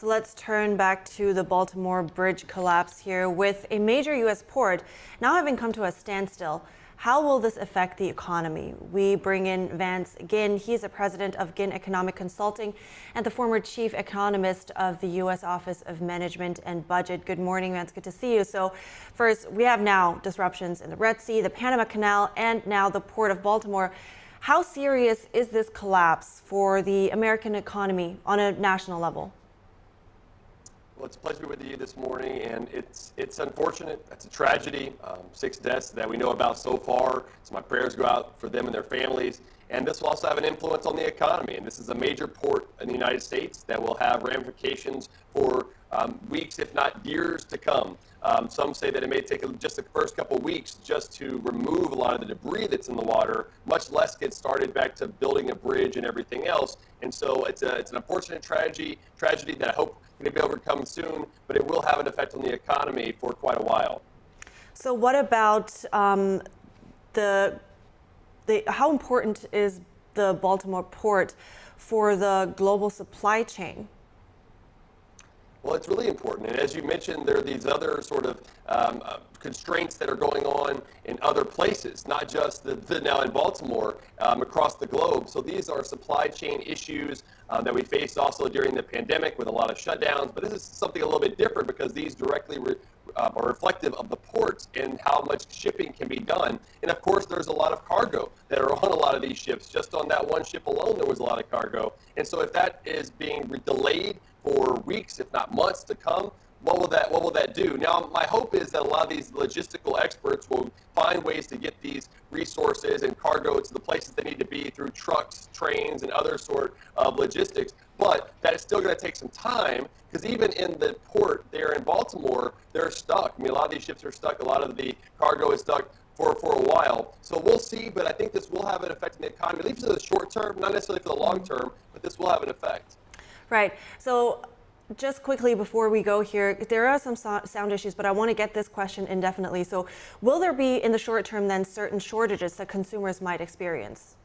So let's turn back to the Baltimore bridge collapse here. With a major U.S. port now having come to a standstill, how will this affect the economy? We bring in Vance Ginn. He's the president of Ginn Economic Consulting and the former chief economist of the U.S. Office of Management and Budget. Good morning, Vance. Good to see you. So first, we have now disruptions in the Red Sea, the Panama Canal, and now the Port of Baltimore. How serious is this collapse for the American economy on a national level? Well, it's a pleasure to be with you this morning, and it's unfortunate. It's a tragedy. 6 deaths that we know about so far. So my prayers go out for them and their families. And this will also have an influence on the economy. And this is a major port in the United States that will have ramifications for weeks, if not years, to come. Some say that it may take just the first couple of weeks just to remove a lot of the debris that's in the water, much less get started back to building a bridge and everything else. And so it's an unfortunate tragedy that I hope can be overcome soon, but it will have an effect on the economy for quite a while. So what about how important is the Baltimore port for the global supply chain? Well, it's really important. And as you mentioned, there are these other sort of constraints that are going on in other places, not just now in Baltimore, across the globe. So these are supply chain issues that we faced also during the pandemic with a lot of shutdowns. But this is something a little bit different because these directly are reflective of the ports and how much shipping can be done. And of course, there's a lot of cargo that are on a lot of these ships. Just on that one ship alone, there was a lot of cargo. And so if that is being delayed for weeks, if not months to come, what will that do? Now, my hope is that a lot of these logistical experts will find ways to get these resources and cargo to the places they need to be through trucks, trains, and other sort of logistics. But that is still going to take some time because even in the port there in Baltimore, they're stuck. I mean, a lot of these ships are stuck. A lot of the cargo is stuck for a while. So we'll see, but I think this will have an effect on the economy, at least for the short term, not necessarily for the long term, but this will have an effect. Right. So just quickly before we go here, there are some sound issues, but I want to get this question indefinitely. So will there be, in the short term, then certain shortages that consumers might experience?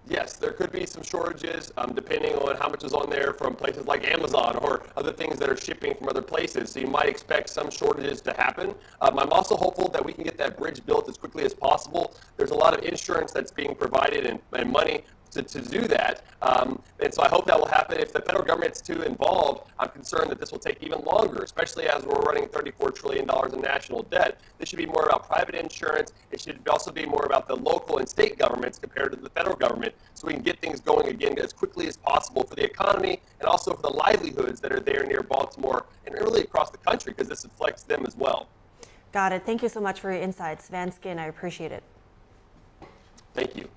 Yes, there could be some shortages depending on how much is on there from places like Amazon or other things that are shipping from other places. So you might expect some shortages to happen. I'm also hopeful that we can get that bridge built as quickly as possible. There's a lot of insurance that's being provided and money to do that. And so I hope that will happen. If the federal government's too involved, I'm concerned that this will take even longer, especially as we're running $34 trillion in national debt. This should be more about private insurance. It should also be more about the local and state governments compared to the federal government so we can get things going again as quickly as possible for the economy and also for the livelihoods that are there near Baltimore and really across the country because this affects them as well. Got it. Thank you so much for your insights, Vance Ginn. I appreciate it. Thank you.